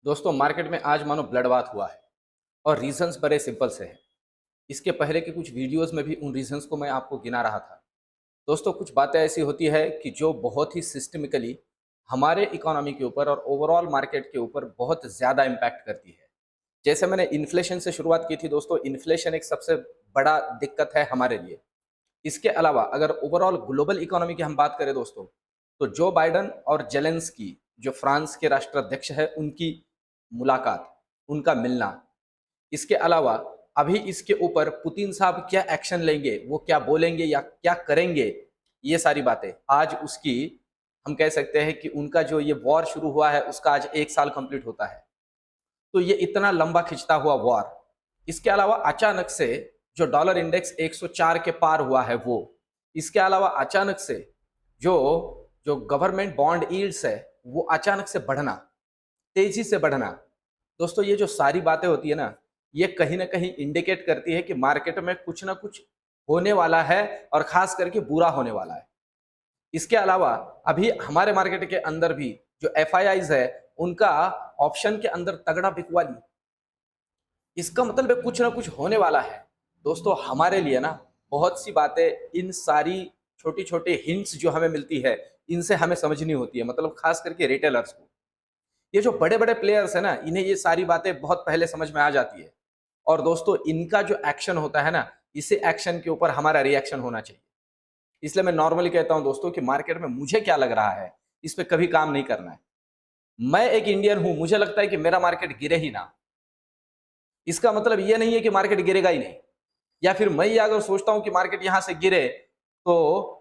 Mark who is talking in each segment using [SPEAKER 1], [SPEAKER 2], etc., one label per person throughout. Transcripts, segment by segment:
[SPEAKER 1] दोस्तों मार्केट में आज मानो ब्लडबाथ हुआ है और रीजंस बड़े सिंपल से हैं। इसके पहले के कुछ वीडियोस में भी उन रीजंस को मैं आपको गिना रहा था। दोस्तों कुछ बातें ऐसी होती है कि जो बहुत ही सिस्टमिकली हमारे इकोनॉमी के ऊपर और ओवरऑल मार्केट के ऊपर बहुत ज़्यादा इम्पैक्ट करती है। जैसे मैंने इन्फ्लेशन से शुरुआत की थी दोस्तों, इन्फ्लेशन एक सबसे बड़ा दिक्कत है हमारे लिए। इसके अलावा अगर ओवरऑल ग्लोबल इकोनॉमी की हम बात करें दोस्तों, तो जो बाइडन और जेलेंस्की जो फ्रांस के राष्ट्राध्यक्ष है उनकी मुलाकात, उनका मिलना। इसके अलावा अभी इसके ऊपर पुतिन साहब क्या एक्शन लेंगे, वो क्या बोलेंगे या क्या करेंगे, ये सारी बातें आज उसकी हम कह सकते हैं कि उनका जो ये वॉर शुरू हुआ है उसका आज 1 साल कंप्लीट होता है। तो ये इतना लंबा खिंचता हुआ वॉर, इसके अलावा अचानक से जो डॉलर इंडेक्स 104 के पार हुआ है वो, इसके अलावा अचानक से जो जो गवर्नमेंट बॉन्ड यील्ड्स है वो अचानक से बढ़ना, तेजी से बढ़ना। दोस्तों ये जो सारी बातें होती है ना, ये कहीं ना कहीं इंडिकेट करती है कि मार्केट में कुछ ना कुछ होने वाला है और खास करके बुरा होने वाला है। इसके अलावा अभी हमारे मार्केट के अंदर भी जो एफआईआईज है उनका ऑप्शन के अंदर तगड़ा बिकवाली, इसका मतलब है कुछ ना कुछ होने वाला है। दोस्तों हमारे लिए ना बहुत सी बातें, इन सारी छोटी छोटी हिंट्स जो हमें मिलती है इनसे हमें समझनी होती है, मतलब खास करके रिटेलर्स को। ये जो बड़े बड़े प्लेयर्स है ना, इन्हें ये सारी बातें बहुत पहले समझ में आ जाती है। और दोस्तों इनका जो एक्शन होता है ना, इसी एक्शन के ऊपर हमारा रिएक्शन होना चाहिए। इसलिए मैं नॉर्मली कहता हूं दोस्तों कि मार्केट में मुझे क्या लग रहा है इस पे कभी काम नहीं करना है। मैं एक इंडियन हूं, मुझे लगता है कि मेरा मार्केट गिरे ही ना, इसका मतलब ये नहीं है कि मार्केट गिरेगा ही नहीं। या फिर मैं ये अगर सोचता हूं कि मार्केट यहां से गिरे तो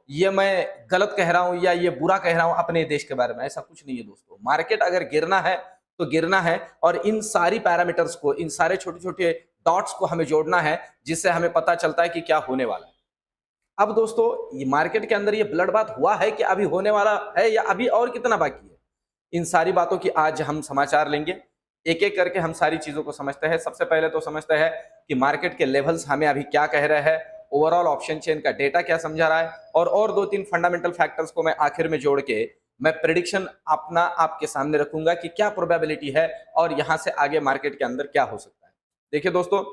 [SPEAKER 1] ये मैं गलत कह रहा हूं या ये बुरा कह रहा हूं अपने देश के बारे में, ऐसा कुछ नहीं है दोस्तों। मार्केट अगर गिरना है तो गिरना है, और इन सारी पैरामीटर्स को, इन सारे छोटे छोटे डॉट्स को हमें जोड़ना है जिससे हमें पता चलता है कि क्या होने वाला है। अब दोस्तों ये मार्केट के अंदर ये ब्लड बात हुआ है कि अभी होने वाला है या अभी और कितना बाकी है, इन सारी बातों की आज हम समाचार लेंगे। एक एक करके हम सारी चीजों को समझते हैं। सबसे पहले तो समझते हैं कि मार्केट के लेवल्स हमें अभी क्या कह रहे हैं, ओवरऑल ऑप्शन चेन का डेटा क्या समझा रहा है, और दो तीन फंडामेंटल फैक्टर्स को मैं आखिर में जोड़ के मैं प्रिडिक्शन अपना आपके सामने रखूंगा कि क्या प्रोबेबिलिटी है और यहां से आगे मार्केट के अंदर क्या हो सकता है। देखिए दोस्तों,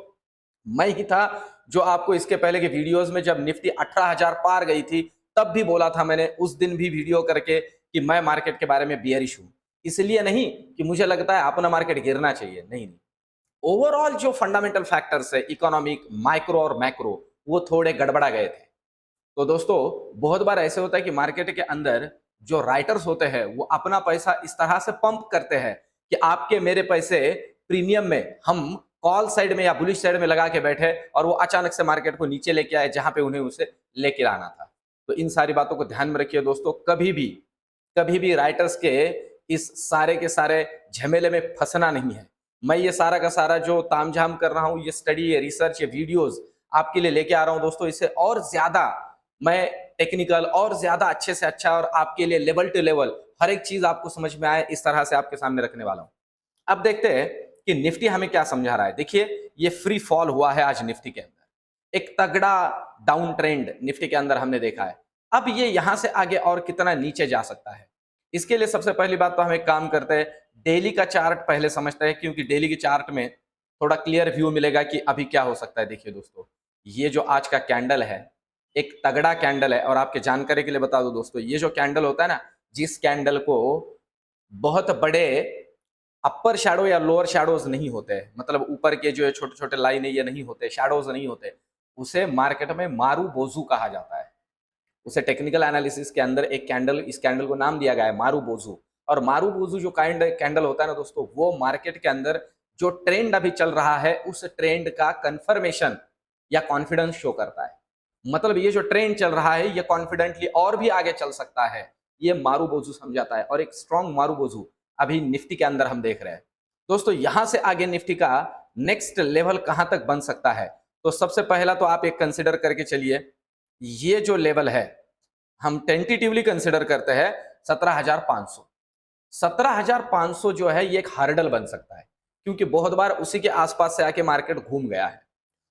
[SPEAKER 1] मैं ही था जो आपको इसके पहले के वीडियोस में जब निफ्टी 18,000 पार गई थी तब भी बोला था मैंने, उस दिन भी वीडियो करके, कि मैं मार्केट के बारे में बियरिश हूं। इसलिए नहीं कि मुझे लगता है अपना मार्केट गिरना चाहिए, नहीं नहीं। ओवरऑल जो फंडामेंटल फैक्टर्स है, इकोनॉमिक, माइक्रो और मैक्रो, वो थोड़े गड़बड़ा गए थे। तो दोस्तों बहुत बार ऐसे होता है कि मार्केट के अंदर जो राइटर्स होते हैं वो अपना पैसा इस तरह से पंप करते हैं कि आपके मेरे पैसे प्रीमियम में हम कॉल साइड में या बुलिश साइड में लगा के बैठे और वो अचानक से मार्केट को नीचे लेके आए जहां पे उन्हें उसे लेके आना था। तो इन सारी बातों को ध्यान में रखिए दोस्तों, कभी भी राइटर्स के इस सारे के सारे झमेले में फंसना नहीं है। मैं ये सारा का सारा जो तामझाम कर रहा हूँ, ये स्टडी, ये रिसर्च, ये वीडियोस आपके लिए लेके आ रहा हूँ दोस्तों। इससे और ज्यादा मैं टेक्निकल और ज्यादा अच्छे से अच्छा और आपके लिए लेवल टू लेवल हर एक चीज आपको समझ में आए इस तरह से आपके सामने रखने वाला हूं। अब देखते हैं कि निफ्टी हमें क्या समझा रहा है। देखिए ये फ्री फॉल हुआ है आज निफ्टी के अंदर, एक तगड़ा डाउन ट्रेंड निफ्टी के अंदर हमने देखा है। अब ये यहां से आगे और कितना नीचे जा सकता है, इसके लिए सबसे पहली बात तो हम एक काम करते हैं, डेली का चार्ट पहले समझते हैं, क्योंकि डेली के चार्ट में थोड़ा क्लियर व्यू मिलेगा कि अभी क्या हो सकता है। देखिए दोस्तों, ये जो आज का कैंडल है एक तगड़ा कैंडल है, और आपके जानकारी के लिए बता दो दोस्तों, ये जो कैंडल होता है ना, जिस कैंडल को बहुत बड़े अपर शैडो या लोअर शैडोज नहीं होते, मतलब ऊपर के जो छोटे छोटे लाइन ये नहीं होते, शैडोज नहीं होते, उसे मार्केट में मारू बोजू कहा जाता है। उसे टेक्निकल एनालिसिस के अंदर एक कैंडल, इस कैंडल को नाम दिया गया है मारू बोजू। और मारू बोजू जो कैंडल होता है ना दोस्तों, वो मार्केट के अंदर जो ट्रेंड अभी चल रहा है उस ट्रेंड का कंफर्मेशन या कॉन्फिडेंस शो करता है। मतलब ये जो ट्रेंड चल रहा है ये कॉन्फिडेंटली और भी आगे चल सकता है, ये मारू बोजू समझाता है। और एक स्ट्रॉन्ग मारू बोजू अभी निफ्टी के अंदर हम देख रहे हैं दोस्तों। यहां से आगे निफ्टी का नेक्स्ट लेवल कहां तक बन सकता है, तो सबसे पहला तो आप एक कंसिडर करके चलिए, ये जो लेवल है हम टेंटेटिवली कंसिडर करते हैं 17,500। 17,500 जो है ये एक हर्डल बन सकता है, क्योंकि बहुत बार उसी के आसपास से आके मार्केट घूम गया है।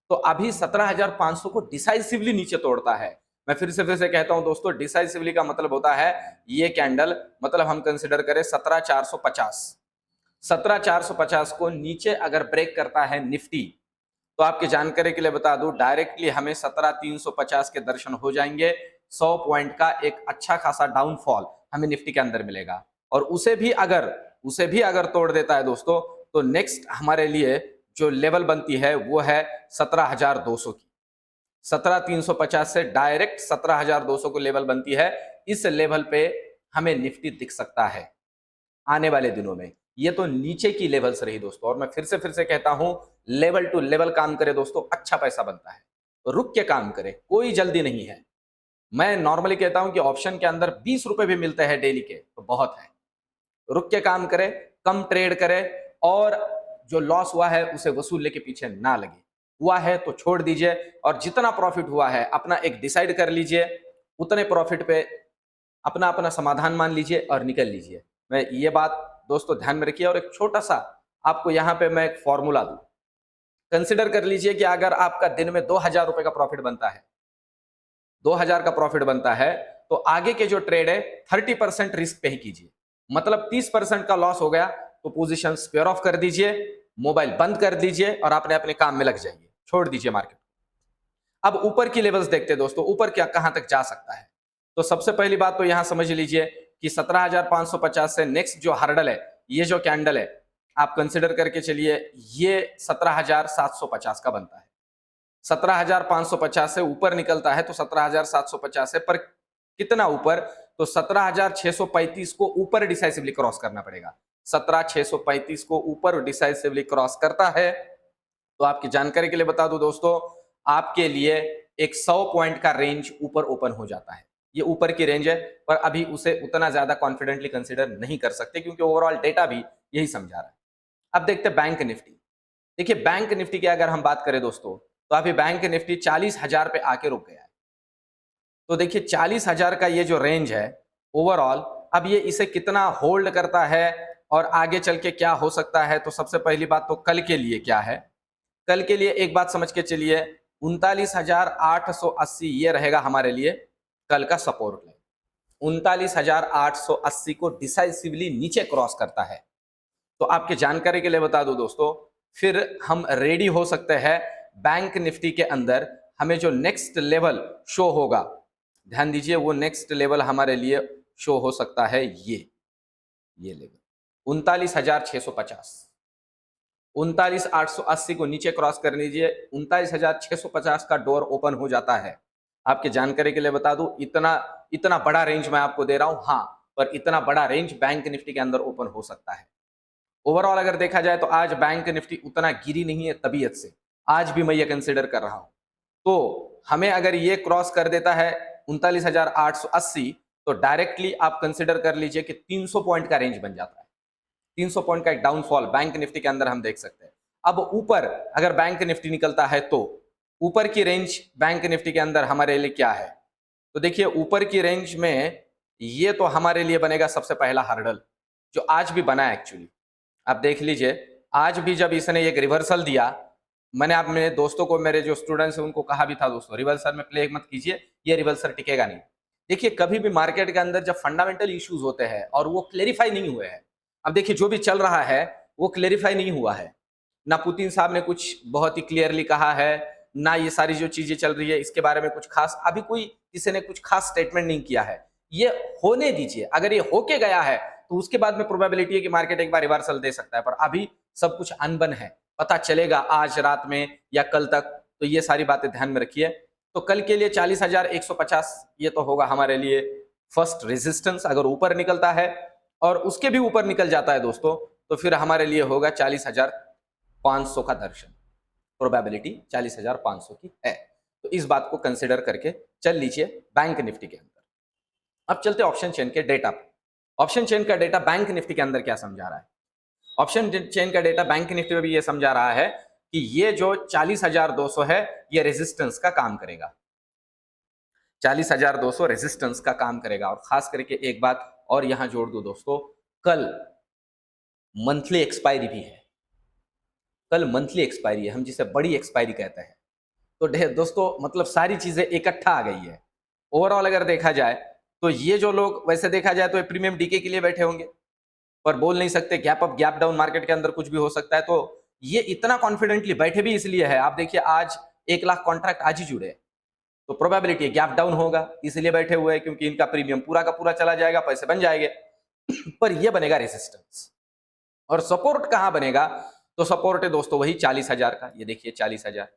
[SPEAKER 1] तो अभी 17,500 को डिसाइसिवली नीचे तोड़ता है। मैं फिर से कहता हूं दोस्तों, डिसाइसिवली का मतलब होता है ये कैंडल, मतलब हम कंसिडर करें 17,450। 17,450 को नीचे अगर ब्रेक करता है निफ्टी, तो आपकी जानकारी के लिए बता दूं, डायरेक्टली हमें 17,350 के दर्शन हो जाएंगे। 100 पॉइंट का एक अच्छा खासा डाउनफॉल हमें निफ्टी के अंदर मिलेगा। और उसे भी अगर तोड़ देता है दोस्तों, तो नेक्स्ट हमारे लिए जो लेवल बनती है वो है 17,200 की। 17,350 से डायरेक्ट 17,200 को लेवल बनती है। इस लेवल पे हमें निफ्टी दिख सकता है आने वाले दिनों में। ये तो नीचे की लेवल्स रही दोस्तों, और मैं फिर से कहता हूं, लेवल टू लेवल काम करे दोस्तों, अच्छा पैसा बनता है। तो रुक के काम करे, कोई जल्दी नहीं है। मैं नॉर्मली कहता हूं कि ऑप्शन के अंदर 20 रुपए भी मिलते हैं डेली के तो बहुत है। रुक के काम करे, कम ट्रेड करे, और जो लॉस हुआ है उसे वसूलने के पीछे ना लगे। हुआ है तो छोड़ दीजिए, और जितना प्रॉफिट हुआ है अपना एक डिसाइड कर लीजिए, उतने प्रॉफिट पे अपना अपना समाधान मान लीजिए और निकल लीजिए। मैं ये बात दोस्तों ध्यान में रखिए। और एक छोटा सा आपको यहाँ पे मैं एक फॉर्मूला दूं, कंसिडर कर लीजिए कि अगर आपका दिन में 2,000 रुपए का प्रॉफिट बनता है, 2,000 का प्रॉफिट बनता है, तो आगे के जो ट्रेड है 30% रिस्क पे ही कीजिए। मतलब 30% का लॉस हो गया तो पोजीशन स्क्वेयर ऑफ कर दीजिए, मोबाइल बंद कर दीजिए और अपने अपने काम में लग जाइए, छोड़ दीजिए मार्केट। अब ऊपर की लेवल्स देखते हैं दोस्तों, ऊपर क्या कहां तक जा सकता है। तो सबसे पहली बात तो यहां समझ लीजिए कि 17,550 से नेक्स्ट जो हर्डल है, ये जो कैंडल है आप कंसिडर करके चलिए, ये 17,750 का बनता है। 17,550 से ऊपर निकलता है तो 17,750 है, पर कितना ऊपर, तो 17,635 को ऊपर डिसाइसिवली क्रॉस करना पड़ेगा। 17,635 को ऊपर डिसाइसिवली क्रॉस करता है तो आपकी जानकारी के लिए बता दूं दोस्तों, आपके लिए एक 100 पॉइंट का रेंज ऊपर ओपन हो जाता है। ये ऊपर की रेंज है, पर अभी उसे उतना ज्यादा कॉन्फिडेंटली कंसीडर नहीं कर सकते क्योंकि ओवरऑल डेटा भी यही समझा रहा है। अब देखते हैं बैंक निफ्टी। देखिए बैंक निफ्टी की अगर हम बात करें दोस्तों, तो अभी बैंक निफ्टी 40,000 पे आके रुक गया है। तो देखिए 40,000 का ये जो रेंज है ओवरऑल, अब ये इसे कितना होल्ड करता है और आगे चल के क्या हो सकता है। तो सबसे पहली बात तो कल के लिए क्या है, कल के लिए एक बात समझ के चलिए, 39,880 ये रहेगा हमारे लिए कल का सपोर्ट लाइन। 39,880 को डिसाइसिवली नीचे क्रॉस करता है तो आपके जानकारी के लिए बता दूं दोस्तों, फिर हम रेडी हो सकते हैं बैंक निफ्टी के अंदर। हमें जो नेक्स्ट लेवल शो होगा, ध्यान दीजिए, वो नेक्स्ट लेवल हमारे लिए शो हो सकता है ये लेवल 39,650। 39,880 को नीचे क्रॉस कर लीजिए, 39,650 का डोर ओपन हो जाता है। आपके जानकारी के लिए बता दूं, इतना बड़ा रेंज मैं आपको दे रहा हूं, हाँ, पर इतना बड़ा रेंज बैंक निफ्टी के अंदर ओपन हो सकता है। ओवरऑल अगर देखा जाए तो आज बैंक निफ्टी उतना गिरी नहीं है तबीयत से, आज भी मैं ये कंसिडर कर रहा हूं। तो हमें अगर ये क्रॉस कर देता है 39,880, तो डायरेक्टली आप कंसिडर कर लीजिए कि 300 पॉइंट का रेंज बन जाता है। 300 पॉइंट का एक डाउनफॉल बैंक निफ्टी के अंदर हम देख सकते हैं। अब ऊपर अगर बैंक निफ्टी निकलता है तो ऊपर की रेंज बैंक निफ्टी के अंदर हमारे लिए क्या है, तो देखिए ऊपर की रेंज में ये तो हमारे लिए बनेगा सबसे पहला हर्डल, जो आज भी बना है एक्चुअली। आप देख लीजिए, आज भी जब इसने एक रिवर्सल दिया, मैंने अपने दोस्तों को, मेरे जो स्टूडेंट्स हैं उनको कहा भी था, दोस्तों रिवर्सल में प्ले मत कीजिए, ये रिवर्सल टिकेगा नहीं। देखिए कभी भी मार्केट के अंदर जब फंडामेंटल इश्यूज होते हैं और वो क्लेरिफाई नहीं हुए हैं, अब देखिए जो भी चल रहा है वो क्लेरिफाई नहीं हुआ है, ना पुतिन साहब ने कुछ बहुत ही क्लियरली कहा है, ना ये सारी जो चीजें चल रही है इसके बारे में कुछ खास अभी कोई किसी ने कुछ खास स्टेटमेंट नहीं किया है। ये होने दीजिए, अगर ये होके गया है तो उसके बाद में प्रोबेबिलिटी है कि मार्केट एक बार रिवर्सल दे सकता है, पर अभी सब कुछ अनबन है, पता चलेगा आज रात में या कल तक। तो ये सारी बातें ध्यान में रखिए। तो कल के लिए 40,150 ये तो होगा हमारे लिए फर्स्ट रेजिस्टेंस। अगर ऊपर निकलता है और उसके भी ऊपर निकल जाता है दोस्तों, तो फिर हमारे लिए होगा 40,500 का दर्शन। प्रोबेबिलिटी 40,500 की है, तो इस बात को कंसिडर करके चल लीजिए बैंक निफ्टी के अंदर। अब चलते ऑप्शन चेन के डेटा पर। ऑप्शन चेन का डेटा बैंक निफ्टी के अंदर क्या समझा रहा है, ऑप्शन चेन का डेटा बैंक निफ्टी में भी ये समझा रहा है कि ये जो 40,200 है ये रेजिस्टेंस का काम करेगा, 40,200 रेजिस्टेंस का काम करेगा। और खास करके एक बात और यहां जोड़ दो दोस्तों, कल मंथली एक्सपायरी भी है, कल मंथली एक्सपायरी है, हम जिसे बड़ी एक्सपायरी कहते हैं। तो दोस्तों मतलब सारी चीजें इकट्ठा आ गई है। ओवरऑल अगर देखा जाए तो ये जो लोग, वैसे देखा जाए तो प्रीमियम डीके के लिए बैठे होंगे, पर बोल नहीं सकते, gap up gap down market के अंदर कुछ भी हो सकता है। तो ये इतना कॉन्फिडेंटली बैठे भी इसलिए है, आप देखिए आज 1 लाख कॉन्ट्रैक्ट आज ही जुड़े हैं, तो प्रोबेबिलिटी है गैप डाउन होगा, इसलिए बैठे हुए हैं, क्योंकि इनका प्रीमियम पूरा का पूरा चला जाएगा, पैसे बन जाएंगे। पर ये बनेगा रेसिस्टेंस। और सपोर्ट कहां बनेगा? तो सपोर्ट है दोस्तों वही 40,000 का, ये देखिए 40,000।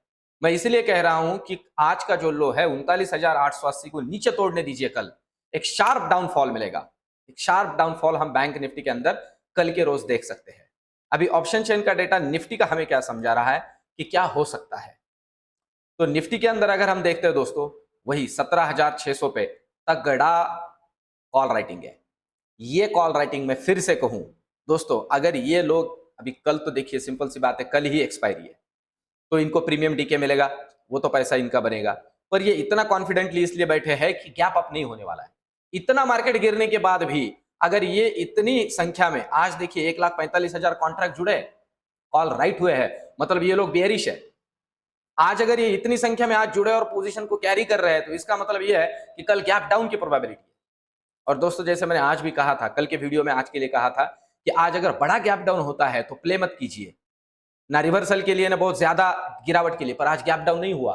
[SPEAKER 1] मैं इसलिए कह रहा हूं कि आज का जो लो है 39,880 को नीचे तोड़ने दीजिए, कल एक शार्प डाउनफॉल मिलेगा। एक शार्प डाउनफॉल हम बैंक निफ्टी के अंदर कल के रोज देख सकते हैं। अभी ऑप्शन चेन का डेटा निफ्टी का हमें क्या समझा रहा है कि क्या हो सकता है। तो निफ्टी के अंदर अगर हम देखते हैं दोस्तों, वही 17,600 पे तगड़ा कॉल राइटिंग है। ये कॉल राइटिंग में फिर से कहूं दोस्तों, अगर ये लोग अभी कल तो देखिए सिंपल सी बात है, कल ही एक्सपायरी है, तो इनको प्रीमियम डीके मिलेगा, वो तो पैसा इनका बनेगा। पर ये इतना कॉन्फिडेंटली इसलिए बैठे हैं कि गैप अप नहीं होने वाला है। इतना मार्केट गिरने के बाद भी अगर ये इतनी संख्या में, आज देखिए 1,45,000 कॉन्ट्रैक्ट जुड़े, कॉल राइट हुए हैं, मतलब ये लोग बेयरिश है। आज अगर ये इतनी संख्या में आज जुड़े और पोजीशन को कैरी कर रहे हैं, तो इसका मतलब ये है कि कल गैप डाउन की प्रोबेबिलिटी है। और दोस्तों जैसे मैंने आज भी कहा था, कल के वीडियो में आज के लिए कहा था कि आज अगर बड़ा गैप डाउन होता है तो प्ले मत कीजिए, ना रिवर्सल के लिए ना बहुत ज्यादा गिरावट के लिए। पर आज गैप डाउन नहीं हुआ,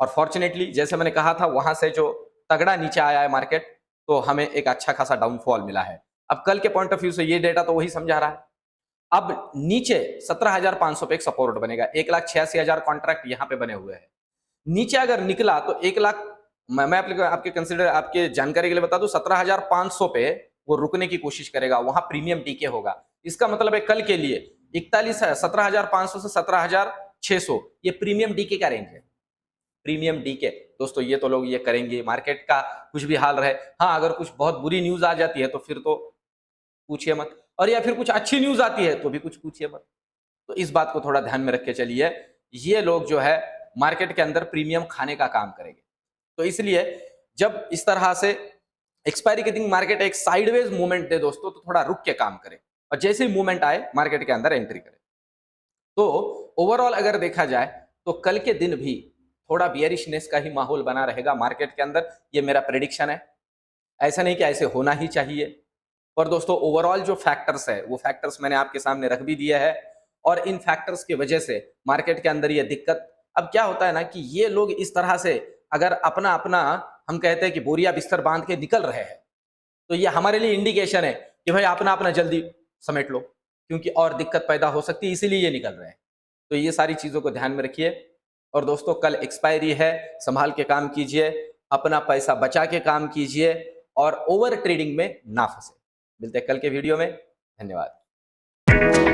[SPEAKER 1] और फॉर्चुनेटली जैसे मैंने कहा था, वहां से जो तगड़ा नीचे आया है मार्केट, तो हमें एक अच्छा खासा डाउनफॉल मिला है। अब कल के पॉइंट ऑफ व्यू से ये डेटा तो वही समझा रहा है। अब नीचे 17,500 पे एक सपोर्ट बनेगा, 1,86,000 कॉन्ट्रैक्ट यहां पे बने हुए हैं। नीचे अगर निकला तो 1 लाख, मैं आपके जानकारी के लिए बता दूं, 17,500 पे वो रुकने की कोशिश करेगा, वहां प्रीमियम डीके होगा। इसका मतलब है कल के लिए 17,500 से 17,600 ये प्रीमियम डीके का रेंज है। प्रीमियम डीके दोस्तों, ये तो लोग ये करेंगे, मार्केट का कुछ भी हाल रहे। हाँ, अगर कुछ बहुत बुरी न्यूज आ जाती है तो फिर तो पूछिए मत, और या फिर कुछ अच्छी न्यूज आती है तो भी कुछ पूछिए मत। तो इस बात को थोड़ा ध्यान में रख के चलिए, ये लोग जो है मार्केट के अंदर प्रीमियम खाने का काम करेंगे। तो इसलिए जब इस तरह से एक्सपायरी के दिन मार्केट एक साइडवेज मूवमेंट दे दोस्तों, तो थोड़ा रुक के काम करें, और जैसे ही मूवमेंट आए मार्केट के अंदर एंट्री करें। तो ओवरऑल अगर देखा जाए तो कल के दिन भी थोड़ा बियरिशनेस का ही माहौल बना रहेगा मार्केट के अंदर, ये मेरा प्रेडिक्शन है। ऐसा नहीं कि ऐसे होना ही चाहिए, पर दोस्तों ओवरऑल जो फैक्टर्स है वो फैक्टर्स मैंने आपके सामने रख भी दिया है, और इन फैक्टर्स की वजह से मार्केट के अंदर ये दिक्कत। अब क्या होता है ना कि ये लोग इस तरह से अगर अपना अपना, हम कहते हैं कि बोरिया बिस्तर बांध के निकल रहे हैं, तो ये हमारे लिए इंडिकेशन है कि भाई अपना अपना जल्दी समेट लो, क्योंकि और दिक्कत पैदा हो सकती है, इसीलिए ये निकल रहे हैं। तो ये सारी चीजों को ध्यान में रखिए। और दोस्तों कल एक्सपायरी है, संभाल के काम कीजिए, अपना पैसा बचा के काम कीजिए, और ओवर ट्रेडिंग में ना फंसे। मिलते हैं कल के वीडियो में, धन्यवाद।